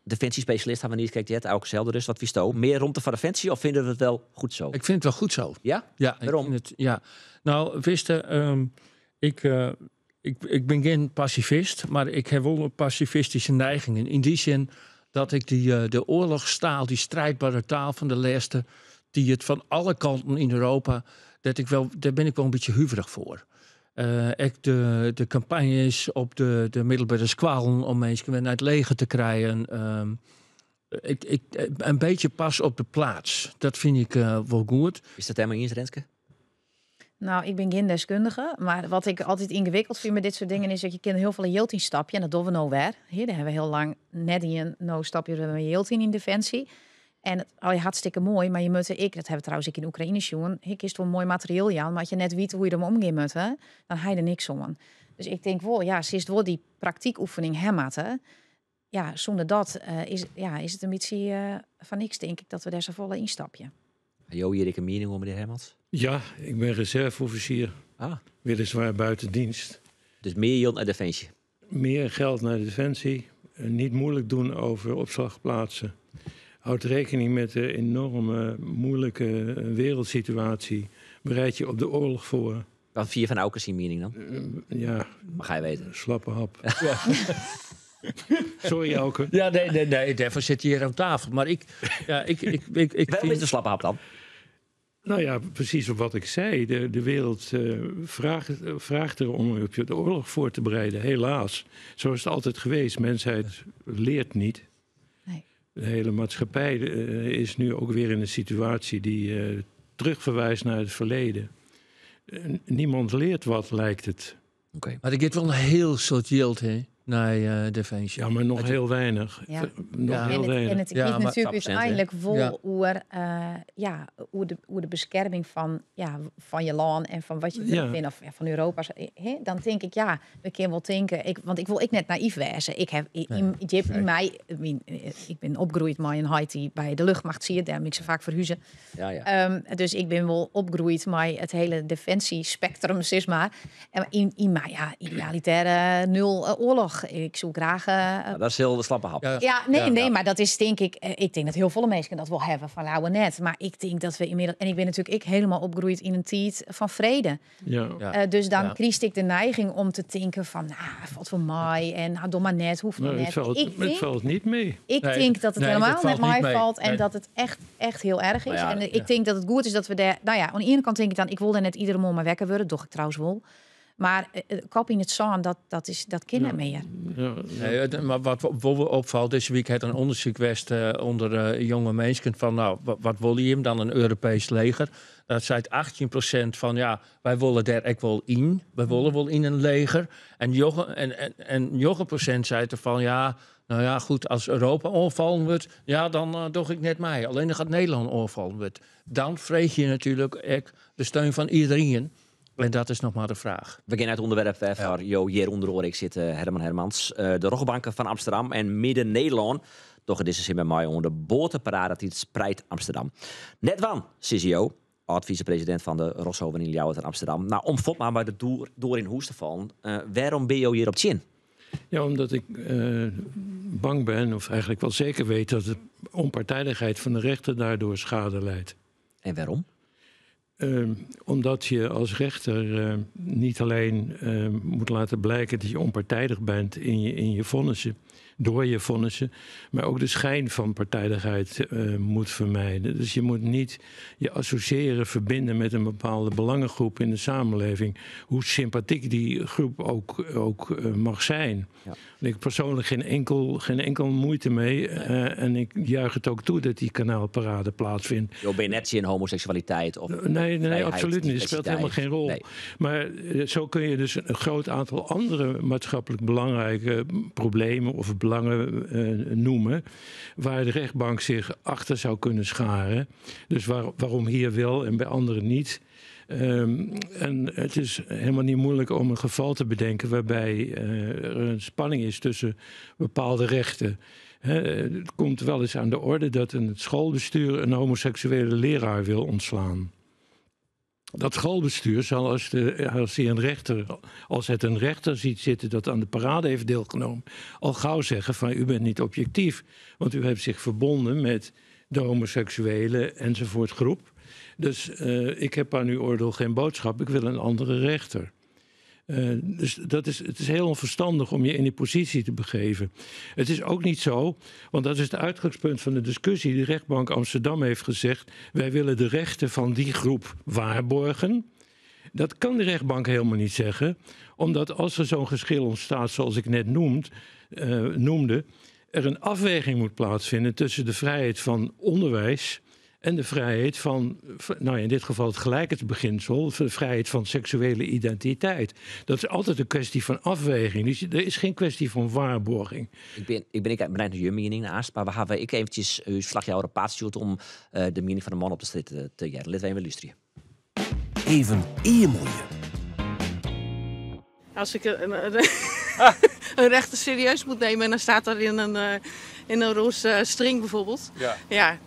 S1: Defensiespecialist hebben we niet gekeken, elke zelden dus. Wat vies meer ruimte voor Defensie of vinden we het wel goed zo?
S3: Ik vind het wel goed zo.
S1: Ja?
S3: Ja,
S1: waarom?
S3: Nou, ik ben geen pacifist, maar ik heb wel pacifistische neigingen. In die zin dat ik de oorlogstaal, die strijdbare taal van de laatste, die het van alle kanten in Europa, daar ben ik wel een beetje huiverig voor. De campagnes op de middelbare squalen om mensen naar het leger te krijgen. Een beetje pas op de plaats. Dat vind ik wel goed.
S1: Is dat helemaal eens, Renske?
S4: Nou, ik ben geen deskundige, maar wat ik altijd ingewikkeld vind met dit soort dingen is dat je kent heel veel een Jeltien stapje en dat doen we nou weer. Hier, daar hebben we heel lang net in een stapje we hebben een Jeltien in Defensie. En hartstikke mooi, maar je moet dat hebben we trouwens ik in Oekraïne jongen. Ik is wel mooi materieel, ja, maar als je net weet hoe je ermee omgaan moet, dan ga je er niks om. Dus ik denk wel, ja, ze is wel die praktiekoefening hemmaten. Ja, zonder dat is het een beetje van niks, denk ik, dat we daar zo volle instapje.
S1: Jo, hier ik een mening om, meneer Hermans?
S13: Ja, ik ben reserveofficier. Weliswaar buiten dienst.
S1: Dus meer geld naar Defensie?
S13: Meer geld naar Defensie. Niet moeilijk doen over opslagplaatsen. Houd rekening met de enorme moeilijke wereldsituatie. Bereid je op de oorlog voor.
S1: Wat vier van Auken zien mening dan?
S13: Ja.
S1: Maar ga je weten.
S13: Slappe hap. Ja. Sorry, Auken.
S3: Ja, nee, daarvoor zit je hier aan tafel. Maar ik
S1: Waarom is de slappe hap dan?
S13: Nou ja, precies op wat ik zei. De wereld vraagt erom om je de oorlog voor te bereiden. Helaas. Zo is het altijd geweest. Mensheid leert niet. Nee. De hele maatschappij is nu ook weer in een situatie die terugverwijst naar het verleden. Niemand leert wat, lijkt het.
S1: Okay.
S3: Maar er gaat wel een heel soort yield naar Defensie.
S13: Ja, maar nog heel weinig.
S4: Ja.
S13: Weinig.
S4: En het gaat natuurlijk uiteindelijk vol hoe de bescherming van je land en van wat je vindt of van Europa. Dan denk ik, we kunnen wel denken. Want ik wil net naïef wezen. Ik ben opgegroeid met een Haiti bij de luchtmacht, zie je, daar ben ik ze vaak verhuizen. Dus ik ben wel opgegroeid met het hele defensiespectrum, zeg maar. In mijn idealitaire nul oorlog. Ik zoek graag...
S1: dat is heel de slappe hap.
S4: Nee, maar dat is denk ik... Ik denk dat heel veel mensen dat wel hebben van lauwe net. Maar ik denk dat we inmiddels... En ik ben natuurlijk helemaal opgegroeid in een tijd van vrede. Dus dan kies ik de neiging om te denken van... wat voor mij en doe maar net, hoeft maar net.
S13: Het valt niet mee.
S4: Ik denk dat het helemaal met mij valt en dat het echt heel erg is. En ik denk dat het goed is dat we daar... Nou ja, aan de ene kant denk ik dan... Ik wil daar net iedere morgen maar wekker worden. Doch ik trouwens wel. Maar kop in het zand, dat kind meer.
S3: Ja. Nee, maar wat opvalt, deze week heeft een onderzoek geweest onder jonge mensen van, wat wil je hem dan een Europees leger? Dat zei 18% van, wij willen daar ook wel in. Wij willen wel in een leger. En 9% zei er van, goed, als Europa onvallen wordt, dan doe ik net mij. Alleen dan gaat Nederland onvallen wordt. Dan vrees je natuurlijk ook de steun van iedereen. En dat is nog maar de vraag.
S1: We gaan uit het onderwerp waar hier onder oor. Ik zit Herman Hermans. De Roggebanken van Amsterdam en Midden-Nederland. Toch dit is in mijn onder de boterparade die het spreidt Amsterdam. Net van CCO, oud-vicepresident van de Roshoven in Ljouwert in Amsterdam. Nou, om vod maar bij de door in hoes te vallen. Waarom ben je hier op het chin?
S13: Ja, omdat ik bang ben, of eigenlijk wel zeker weet, dat de onpartijdigheid van de rechter daardoor schade leidt.
S1: En waarom?
S13: Omdat je als rechter niet alleen moet laten blijken dat je onpartijdig bent in je vonnissen, door je vonnissen, maar ook de schijn van partijdigheid moet vermijden. Dus je moet niet je associëren, verbinden met een bepaalde belangengroep in de samenleving, hoe sympathiek die groep ook mag zijn. Ja. Ik heb persoonlijk geen enkel moeite mee en ik juich het ook toe dat die kanaalparade plaatsvindt.
S1: Ben je net in homoseksualiteit? Of
S13: nee, absoluut niet. Het speelt helemaal geen rol. Nee. Maar zo kun je dus een groot aantal andere maatschappelijk belangrijke problemen of belangen noemen, waar de rechtbank zich achter zou kunnen scharen. Dus waarom hier wel en bij anderen niet. En het is helemaal niet moeilijk om een geval te bedenken waarbij er een spanning is tussen bepaalde rechten. Het komt wel eens aan de orde dat het schoolbestuur een homoseksuele leraar wil ontslaan. Dat schoolbestuur zal, als het een rechter ziet zitten dat aan de parade heeft deelgenomen, al gauw zeggen van u bent niet objectief. Want u heeft zich verbonden met de homoseksuele enzovoort groep. Dus ik heb aan uw oordeel geen boodschap, ik wil een andere rechter. Dus het is heel onverstandig om je in die positie te begeven. Het is ook niet zo, want dat is het uitgangspunt van de discussie. De rechtbank Amsterdam heeft gezegd, wij willen de rechten van die groep waarborgen. Dat kan de rechtbank helemaal niet zeggen, omdat als er zo'n geschil ontstaat zoals ik net noemde, er een afweging moet plaatsvinden tussen de vrijheid van onderwijs en de vrijheid van, nou in dit geval het gelijkheidsbeginsel, de vrijheid van seksuele identiteit. Dat is altijd een kwestie van afweging. Dus er is geen kwestie van waarborging.
S1: Ik ben benieuwd naar je mening naast, maar we hebben ik eventjes uw vlagje rapportstuurt om de mening van de man op de strit te jaren. Laten we even luisteren.
S2: Even iemoeien.
S15: Als ik een rechter serieus moet nemen en dan staat er in een roze string bijvoorbeeld. Ja,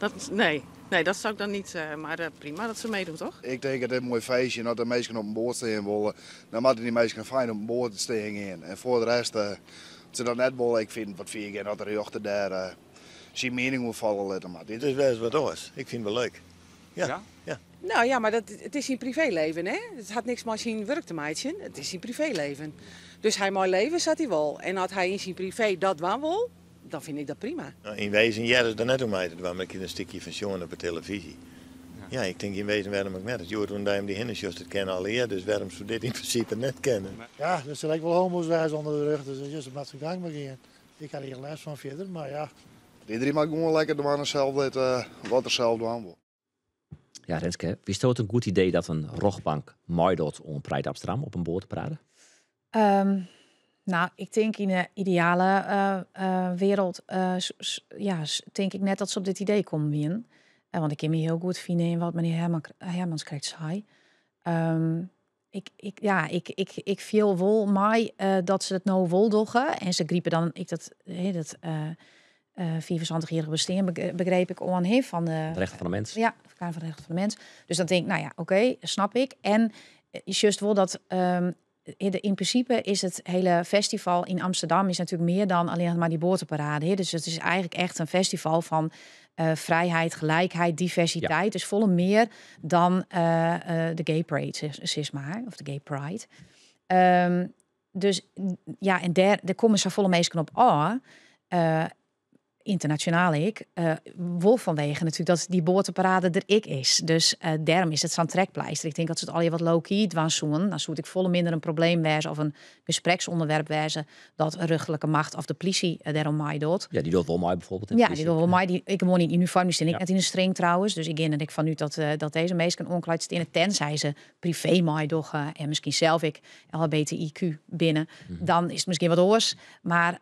S15: Nee, dat zou ik dan niet, maar prima dat ze meedoen, toch?
S16: Ik denk dat het een mooi feestje, dat de mensen op een boord staan willen. Dan moeten die mensen fijn op een boord staan in. En voor de rest, ze dat net willen, ik vind wat vier keer dat de jochten daar zijn mening moet vallen laten. Maar dit is best wat anders. Ik vind het wel leuk. Ja?
S17: Nou ja, maar het is zijn privéleven, hè? Het had niks met zijn werk te maken. Het is zijn privéleven. Dus hij mooi leven zat hij wel. En had hij in zijn privé dat wel wil, dan vind ik dat prima.
S18: Nou, in wezen, ja, dat is er net om uit. Maar ik een stukje van Sjoen op de televisie. Ja, ik denk in wezen waarom ik net. Het joort toen die hindersjes het kennen al eer, dus waarom zou dit in principe net kennen?
S19: Ja, dus er lijkt wel homo's wijs onder de rug, dus dat is wat ze gang beginnen. Ik had hier les van verder, maar ja.
S16: Iedereen mag gewoon lekker de mannen zelf wat er zelf aan wil.
S1: Ja, Renske, wie stoot een goed idee dat een rochtbank meedoet om Pride Amsterdam op een boord te praten?
S4: Nou, ik denk in de ideale wereld, denk ik net dat ze op dit idee komen weer. Want ik kan me heel goed vinden in wat meneer Hermans krijgt zei. Ik viel wel mij dat ze het nou wel doggen. En ze griepen dan, 24-jarige bestaan begreep ik aan van de
S1: rechten van de mens.
S4: Ja, de Kamer van de Rechten van de Mens. Dus dan denk ik, nou ja, oké, snap ik. En juist wel dat in principe is het hele festival in Amsterdam is natuurlijk meer dan alleen maar die boordenparade. Hè? Dus het is eigenlijk echt een festival van vrijheid, gelijkheid, diversiteit. Ja. Dus volle meer dan de Gay Parade, zeg maar, of de Gay Pride. Dus ja, en daar komen ze volle meesten op aan. Internationaal wel vanwege natuurlijk dat die boordenparade er is. Dus daarom is het zo'n trekpleister. Ik denk dat ze het al je wat low-key doen. Dan zou ik volle minder een probleem wezen of een gespreksonderwerp wezen dat een rechterlijke macht of de politie daarom mij doet.
S1: Ja, die doet wel mij bijvoorbeeld.
S4: Ja, die doet wel mij. Ik woon in uniform, die steen ik net in een string trouwens. Dus ik denk dat ik van nu dat deze mensen onkleid stenen, tenzij ze privé mij doggen en misschien zelf ik LHBTIQ binnen. Dan is het misschien wat oors. Maar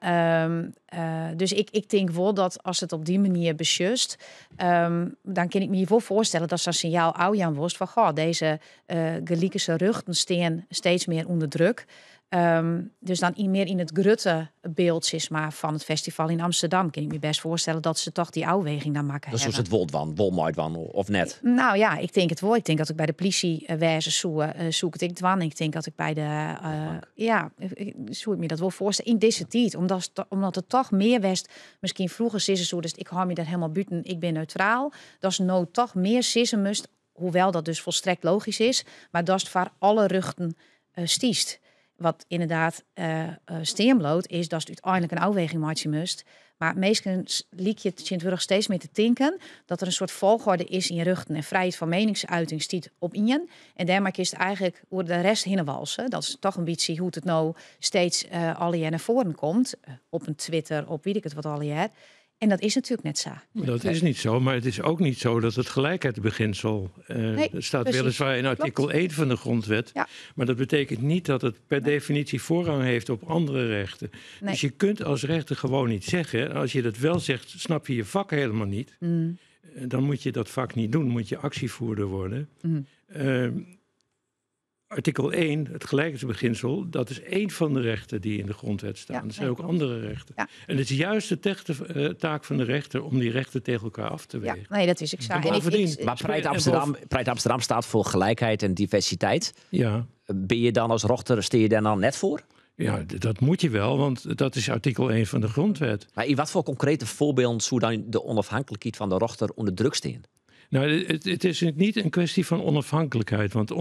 S4: dus ik denk wel dat als het op die manier besjust, dan kan ik me hier wel voorstellen dat zo'n signaal oudjan was van goh, deze gelijke ruchten staan steeds meer onder druk. Dus dan meer in het grutte beeld maar, van het festival in Amsterdam kan ik me best voorstellen dat ze toch die afweging dan maken.
S1: Dus het wolmaidwan of net?
S4: Nou ja, ik denk het wel. Ik denk dat ik bij de politie zoek het ik dwan. Ik denk dat ik bij de zou ik me dat wel voorstellen in deze tijd, omdat het toch meer west misschien vroeger sissen zo, dus ik hou me dat helemaal buiten. Ik ben neutraal. Dat is nou toch meer sissen must hoewel dat dus volstrekt logisch is, maar dat is voor alle ruchten stiest. Wat inderdaad steenbloot is, dat is uiteindelijk een afweging maken moest. Maar meestal liek je het steeds meer te tinken dat er een soort volgorde is in je ruchten en vrijheid van meningsuiting stiet op in. En daarmee is het eigenlijk hoe de rest hinnenwalsen. Dat is toch een beetje hoe het nou steeds alle jaar naar voren komt. Op een Twitter, op weet ik het wat alle jaar. En dat is natuurlijk net zo.
S13: Dat is niet zo, maar het is ook niet zo dat het gelijkheidsbeginsel... er staat precies. Weliswaar in artikel 1 van de grondwet. Ja. Maar dat betekent niet dat het per definitie voorrang heeft op andere rechten. Nee. Dus je kunt als rechter gewoon niet zeggen... als je dat wel zegt, snap je vak helemaal niet... dan moet je dat vak niet doen, moet je actievoerder worden... Artikel 1, het gelijkheidsbeginsel, dat is één van de rechten die in de grondwet staan. Er zijn ook andere rechten. Ja. En het is juist de taak van de rechter om die rechten tegen elkaar af te wegen.
S4: Ja, nee, dat is exact.
S1: Maar Pride Amsterdam staat voor gelijkheid en diversiteit.
S13: Ja.
S1: Ben je dan als rechter, steer je daar dan net voor?
S13: Ja, dat moet je wel, want dat is artikel 1 van de grondwet.
S1: Maar in wat voor concrete voorbeelden zou dan de onafhankelijkheid van de rechter onder druk staan?
S13: Nou, het is niet een kwestie van onafhankelijkheid, want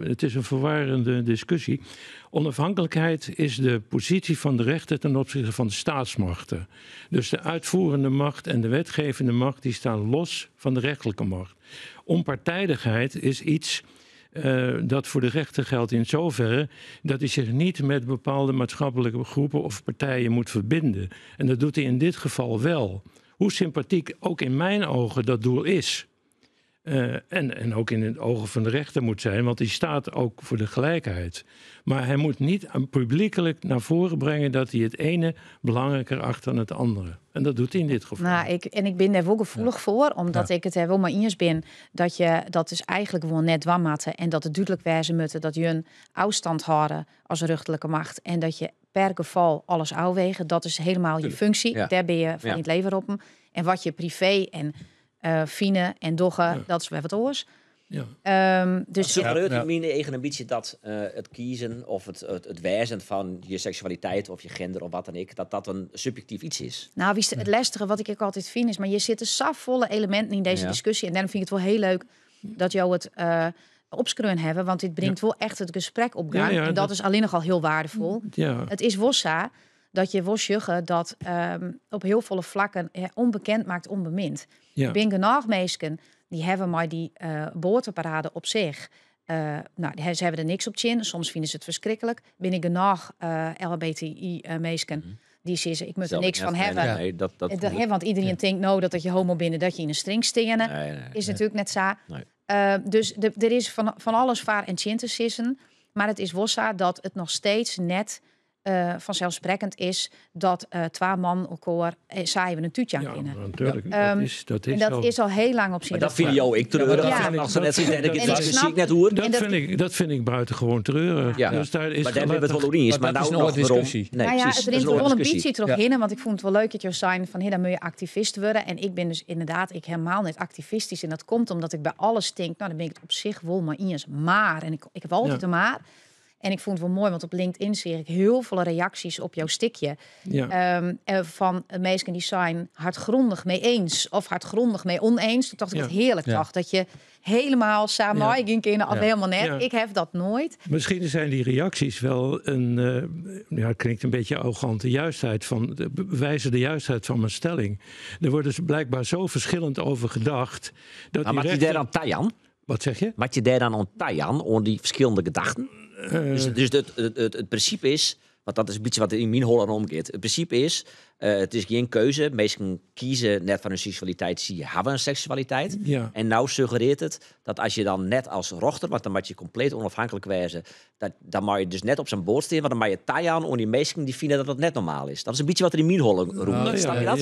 S13: het is een verwarrende discussie. Onafhankelijkheid is de positie van de rechter ten opzichte van de staatsmachten. Dus de uitvoerende macht en de wetgevende macht die staan los van de rechterlijke macht. Onpartijdigheid is iets dat voor de rechter geldt in zoverre dat hij zich niet met bepaalde maatschappelijke groepen of partijen moet verbinden. En dat doet hij in dit geval wel. Hoe sympathiek ook in mijn ogen dat doel is. En ook in de ogen van de rechter moet zijn, want die staat ook voor de gelijkheid. Maar hij moet niet publiekelijk naar voren brengen dat hij het ene belangrijker acht dan het andere. En dat doet hij in dit geval.
S4: Nou, ik ben daar wel gevoelig voor, omdat ik het er wel maar eens ben dat je dat dus eigenlijk gewoon net dwammatten en dat het duidelijk wijzen moet dat je een afstand houden als rechterlijke macht en dat je per geval alles afwegen. Dat is helemaal je functie. Ja. Daar ben je van in het leven op. En wat je privé en fine en doggen, dat is weer wat oors.
S1: Ja. Dus suggereert in mijn eigen ambitie dat het kiezen of het wijzen van je seksualiteit of je gender of wat dan ook, dat een subjectief iets is?
S4: Nou, wie het lastige wat ik ook altijd vind is, maar je zit er safvolle elementen in deze discussie en daarom vind ik het wel heel leuk dat jou het opskreun hebben, want dit brengt wel echt het gesprek op gang. En dat is alleen nogal heel waardevol. Ja. Het is wossa dat je juggen dat op heel volle vlakken onbekend maakt, onbemind. Ja. Ik ben genoeg mensen die hebben maar die boorteparade op zich. Ze hebben er niks op chin. Soms vinden ze het verschrikkelijk. Ben ik genoeg LHBTI-mensen die zeggen, ik moet er niks van hebben. Ja. Nee, want iedereen denkt dat je homo binnen dat je in een string stenen. Is natuurlijk net zo. Nee. Dus er is van alles vaar en chin te sissen. Maar het is wossa dat het nog steeds net vanzelfsprekend is dat 2 man elkaar saai een tuutje aan kunnen.
S13: Natuurlijk.
S4: Dat is al heel lang op zich.
S1: Maar dat vind je ik treurig.
S13: Dat vind ik buitengewoon treurig.
S1: Ja. Dus daar is maar daar hebben we het wel niet eens. Maar nou nog
S4: discussie. Het brengt wel een beetje terug in, want ik vond het wel leuk dat je zijn van dan moet je activist worden. En ik ben dus inderdaad helemaal niet activistisch. En dat komt omdat ik bij alles denk, dan ben ik het op zich wel maar eens. Maar, en ik heb altijd een maar. En ik vond het wel mooi, want op LinkedIn zie ik heel veel reacties op jouw stikje. Ja. Van mensen die zijn hardgrondig mee eens of hardgrondig mee oneens. Toen dacht ik, wat heerlijk toch, dat je helemaal samen ging kunnen of helemaal net. Ja. Ik heb dat nooit.
S13: Misschien zijn die reacties wel het klinkt een beetje arrogant, bewijzen de juistheid van mijn stelling. Er wordt dus blijkbaar zo verschillend over gedacht.
S1: Maar je daar aan Tajan?
S13: Wat zeg je?
S1: Wat je daar dan aan Tajan, om die verschillende gedachten? Dus het principe is, want dat is een beetje wat in mijn Holland omgeeft. Het principe is, het is geen keuze. Mensen kiezen net van hun seksualiteit, zie je hebben een seksualiteit. Ja. En nou suggereert het dat als je dan net als rechter, want dan moet je compleet onafhankelijk wijzen, dan mag je dus net op zijn boord staan, want dan mag je taai aan om die mensen die vinden dat dat net normaal is. Dat is een beetje wat er in mijn Holland roept. Snap je dat?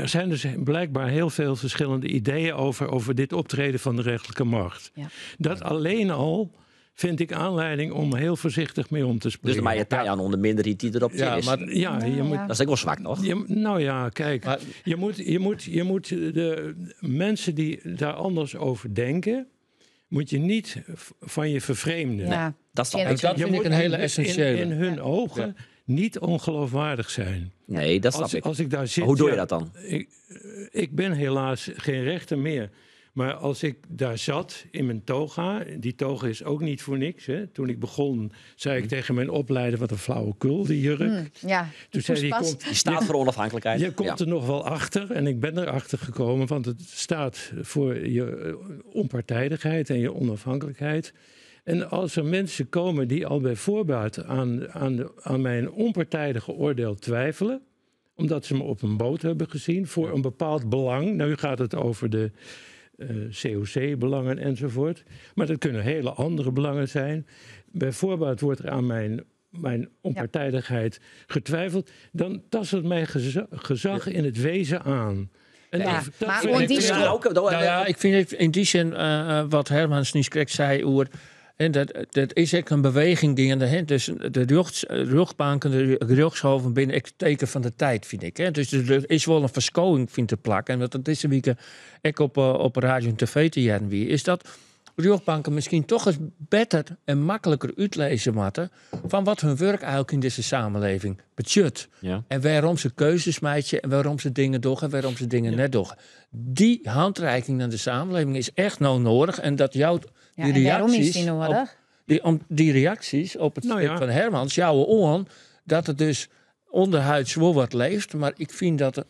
S13: Er zijn dus blijkbaar heel veel verschillende ideeën over dit optreden van de rechterlijke macht. Ja. Dat alleen al vind ik aanleiding om heel voorzichtig mee om te springen.
S1: Dus dan maak je taai aan onder minderheid die erop is. Dat is ook wel zwak, toch?
S13: Kijk. Maar je moet de mensen die daar anders over denken, moet je niet van je vervreemden.
S3: Ja. Dat vind ik een hele essentiële.
S13: In hun ogen niet ongeloofwaardig zijn.
S1: Nee, dat snap ik.
S13: Als ik daar zit,
S1: hoe doe je dat dan?
S13: Ik ben helaas geen rechter meer. Maar als ik daar zat in mijn toga, die toga is ook niet voor niks. Hè. Toen ik begon, zei ik tegen mijn opleider, wat een flauwekul, die jurk. Toen zei hij,
S1: je staat voor onafhankelijkheid.
S13: Je komt er nog wel achter. En ik ben erachter gekomen, want het staat voor je onpartijdigheid en je onafhankelijkheid. En als er mensen komen die al bij voorbaat aan mijn onpartijdige oordeel twijfelen, omdat ze me op een boot hebben gezien voor een bepaald belang. Nou, nu gaat het over de COC-belangen enzovoort. Maar dat kunnen hele andere belangen zijn. Bij voorbaat wordt er aan mijn onpartijdigheid getwijfeld. Dan tast het mijn gezag in het wezen aan. En
S3: ik vind in die zin wat Herman Snieskek zei over. En dat is echt een beweging die dus de rugbanken, de rechtshoven binnen het teken van de tijd, vind ik. Hè. Dus er is wel een verschoning vind te plakken. En wat dat deze week ook op radio en tv te jaren wie is dat rugbanken misschien toch eens beter en makkelijker uitlezen moeten van wat hun werk eigenlijk in deze samenleving budget. Ja. En waarom ze keuzes maken en waarom ze dingen doen en waarom ze dingen net doen. Die handreiking naar de samenleving is echt nou nodig. En dat jouw die reacties
S4: is die nodig?
S3: Die reacties op het stuk van Hermans jouw aan dat het dus onderhuids wel wat leeft. Maar ik vind dat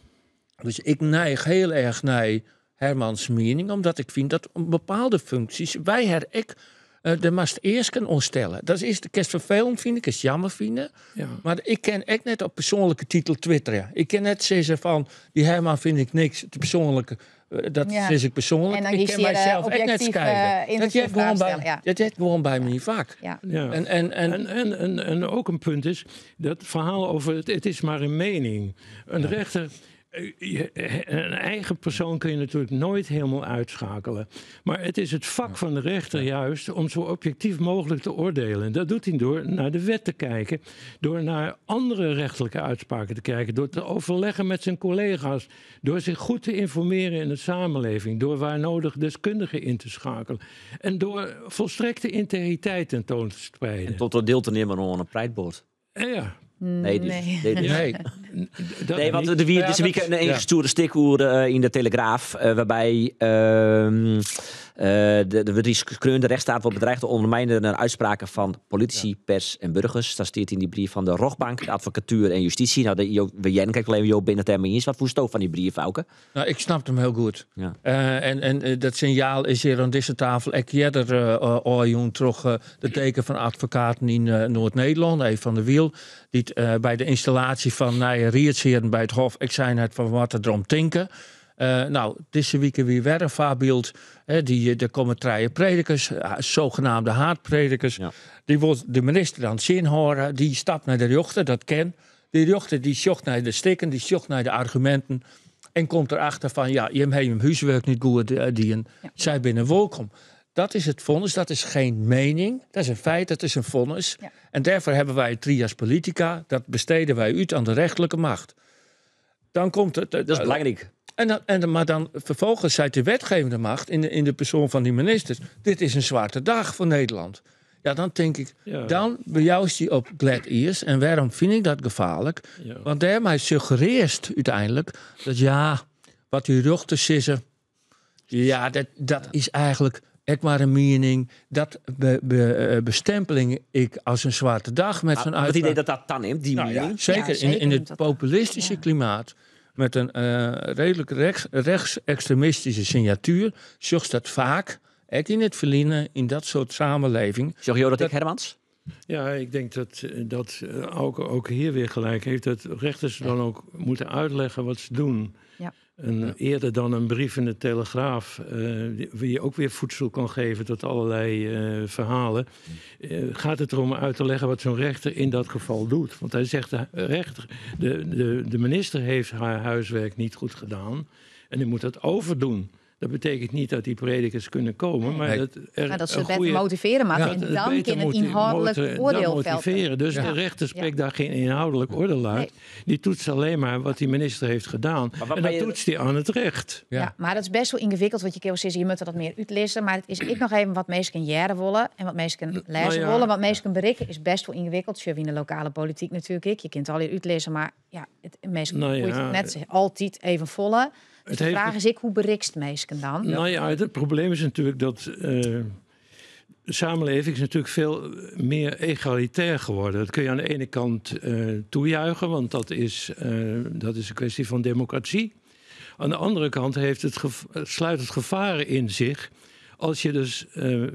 S3: dus ik neig heel erg naar Hermans mening, omdat ik vind dat bepaalde functies wij de mast eerst kunnen ontstellen. Dat is de kerst vervelend vind ik, is jammer vinden. Ja. Maar ik ken echt net op persoonlijke titel twitteren. Ik ken net zeggen van die Herman vind ik niks te persoonlijke. Dat is ik persoonlijk.
S4: En dan
S3: ik ken mijzelf echt net schrijven. Dat heeft gewoon bij me niet vaak.
S13: Ja. Ja. En ook een punt is dat verhaal over het is maar een mening. Een rechter. Een eigen persoon kun je natuurlijk nooit helemaal uitschakelen. Maar het is het vak van de rechter juist om zo objectief mogelijk te oordelen. En dat doet hij door naar de wet te kijken, door naar andere rechtelijke uitspraken te kijken, door te overleggen met zijn collega's, door zich goed te informeren in de samenleving, door waar nodig deskundigen in te schakelen en door volstrekte integriteit tentoon te spreiden.
S1: En tot deel te nemen aan een prijtbord.
S13: Ja.
S1: Nee, want er weer deze week een ingestuurde stikhoer in de Telegraaf, waarbij de skreunde rechtsstaat wordt bedreigd te ondermijnen naar uitspraken van politici, pers en burgers. Dat staat in die brief van de Rogbank, de advocatuur en justitie. Nou, we Jen kijkt alleen Jo binnen termen eens. Wat voor stof van die brief, Auke?
S3: Nou, ik snap hem heel goed. Ja. En dat signaal is hier aan deze tafel. Ik eerder terug de teken van advocaten in Noord-Nederland, even van de Wiel. Die bij de installatie van Rietsheren bij het Hof, ik zei net van wat er erom tinken. Deze week weer een voorbeeld. Er komen 3 predikers, zogenaamde haatpredikers. Ja. Die wordt de minister aan het zin horen. Die stapt naar de rechter, dat ken. Die rechter die zocht naar de stikken, die zocht naar de argumenten. En komt erachter van, je hebt hem huiswerk niet goed zij binnen welkom. Dat is het vonnis, dat is geen mening. Dat is een feit, dat is een vonnis. Ja. En daarvoor hebben wij trias politica. Dat besteden wij uit aan de rechterlijke macht. Dan komt het...
S1: Dat is belangrijk.
S3: Maar dan vervolgens zei de wetgevende macht in de persoon van die ministers, dit is een zwarte dag voor Nederland. Ja, dan denk ik, dan bejuist hij op glad ears. En waarom vind ik dat gevaarlijk? Ja. Want daarmee suggereert uiteindelijk dat wat die ruchten sissen, dat is eigenlijk echt maar een mening. Dat bestempeling ik als een zwarte dag met zo'n
S1: het idee dat dan neemt, die mening?
S3: Zeker, in het populistische klimaat. Met een redelijk rechtsextremistische signatuur, zocht dat vaak, ook in het verliezen, in dat soort samenleving.
S1: Zeg je dat ik, Hermans?
S13: Ja, ik denk dat ook hier weer gelijk heeft. Dat rechters dan ook moeten uitleggen wat ze doen. Ja. En eerder dan een brief in de Telegraaf, wie je ook weer voedsel kan geven tot allerlei verhalen, gaat het erom uit te leggen wat zo'n rechter in dat geval doet. Want hij zegt, de minister heeft haar huiswerk niet goed gedaan en die moet dat overdoen. Dat betekent niet dat die predikers kunnen komen, maar
S4: dat ze het beter motiveren, maar en dan in het inhoudelijk oordeelveld.
S13: Dus de rechter spreekt daar geen inhoudelijk oordeel uit. Die toetst alleen maar wat die minister heeft gedaan. En dat toetst hij aan het recht.
S4: Ja, maar dat is best wel ingewikkeld, wat je keer zegt, je moet er dat meer uitlezen. Maar het is ik nog even wat mensen jaren willen en wat mensen lezen willen. Wat mensen berichten is best wel ingewikkeld. Je in de lokale politiek natuurlijk. Je kunt al hier uitlezen, maar het mensen net altijd even volle. Dus de vraag is hoe berikst mensen dan?
S13: Nou ja, het probleem is natuurlijk dat de samenleving is natuurlijk veel meer egalitair geworden. Dat kun je aan de ene kant toejuichen, want dat is een kwestie van democratie. Aan de andere kant sluit het gevaren in zich. Als je dus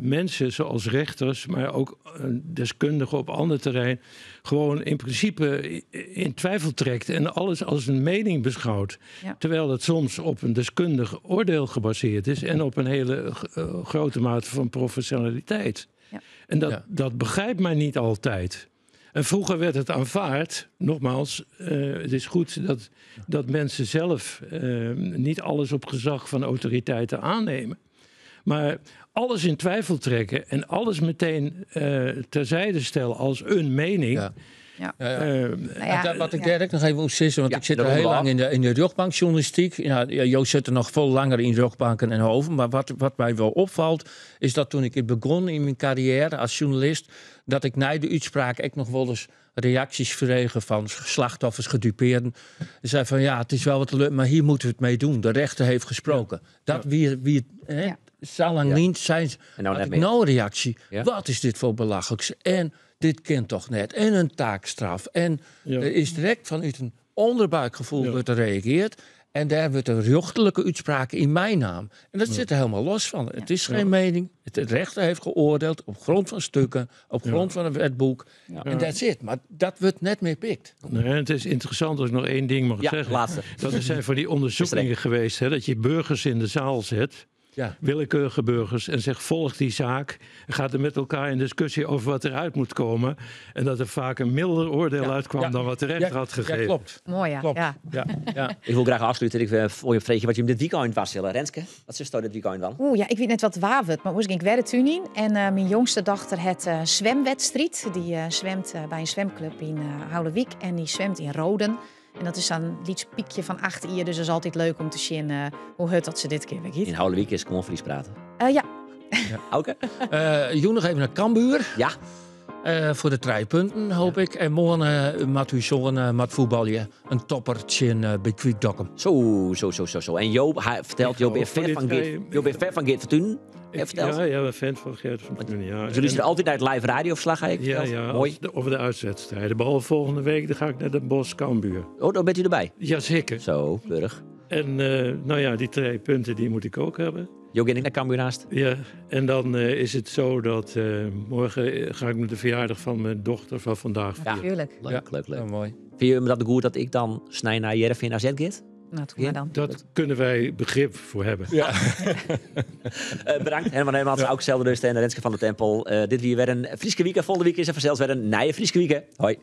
S13: mensen zoals rechters, maar ook deskundigen op ander terrein, gewoon in principe in twijfel trekt en alles als een mening beschouwt. Ja. Terwijl dat soms op een deskundig oordeel gebaseerd is en op een hele grote mate van professionaliteit. Ja. En dat begrijpt men niet altijd. En vroeger werd het aanvaard, nogmaals, het is goed dat mensen zelf niet alles op gezag van autoriteiten aannemen. Maar alles in twijfel trekken en alles meteen terzijde stellen als een mening. Ja.
S3: Wat ik daar nog even moet zeggen, want ik zit al heel lang in de rechtbankjournalistiek. Joost zit er nog veel langer in rechtbanken en hoven. Maar wat mij wel opvalt, is dat toen ik begon in mijn carrière als journalist, dat ik na de uitspraak echt nog wel eens reacties verkregen van slachtoffers, gedupeerden. Ze zei van het is wel wat leuk, maar hier moeten we het mee doen. De rechter heeft gesproken. Dat zo lang niet zijn nou reactie. Ja? Wat is dit voor belachelijks? En dit kent toch net. En een taakstraf. En er is direct vanuit een onderbuikgevoel wordt er gereageerd. En daar wordt een rechtelijke uitspraak in mijn naam. En dat zit er helemaal los van. Het is geen mening. De rechter heeft geoordeeld op grond van stukken, op grond van een wetboek. En dat zit. Maar dat wordt net meer pikt.
S13: Nee, het is interessant als ik nog één ding mag zeggen.
S1: Laatste.
S13: Dat er zijn van die onderzoekingen geweest, dat je burgers in de zaal zet. Ja. Willekeurige burgers en zegt volg die zaak en gaat er met elkaar in discussie over wat eruit moet komen en dat er vaak een milder oordeel uitkwam dan wat de rechter had gegeven.
S3: Ja, klopt.
S4: Mooi,
S3: Ja.
S1: Ik wil graag afsluiten. Ik wil je vragen wat je dit weekend was, Renske. Wat is dit weekend dan?
S4: Ik weet net wat waar wordt, maar ik werd toen in en mijn jongste dochter het zwemwedstrijd. Die zwemt bij een zwemclub in Houwelwiek en die zwemt in Roden. En dat is dan een iets piekje van 8 uur, dus dat is altijd leuk om te zien hoe het dat ze dit keer weer giet.
S1: In Houwelwiek is gewoon Fries praten.
S4: Ja.
S1: Oké.
S3: Joe nog even naar Cambuur.
S1: Ja.
S3: Voor de 3 punten, hoop ik. En morgen met uw zoon, met voetbalje, een toppertje bij Kwiekdokkum.
S1: Zo. En Joop vertelt, Joop is fan van Geert Fortuyn.
S13: Ja, we fan van Geert Fortuyn. Ja.
S1: Jullie zitten altijd naar het live radioverslag, ga ik
S13: Ja,
S1: mooi.
S13: Over de uitwedstrijden. Behalve volgende week, dan ga ik naar de Bosch Cambuur.
S1: Oh, dan bent u erbij?
S13: Jazeker.
S1: Zo, keurig.
S13: En die 3 punten, die moet ik ook hebben.
S1: Jo, ging ik naar Cambuur naast?
S13: Ja, en dan is het zo dat morgen ga ik met de verjaardag van mijn dochter van vandaag vieren.
S4: Ja, tuurlijk.
S1: Leuk.
S3: Ja, mooi.
S1: Vind je dat goed dat ik dan snij naar Jereveen AZ gaat?
S4: Nou, dan.
S13: Dat kunnen wij begrip voor hebben.
S1: Ja. Bedankt. Herman Heemans, ook zelden rust en Renske van der Tempel. Dit weer een Frieske week. Volgende week is er vanzelfs weer een nieuwe Frieske week. Hoi.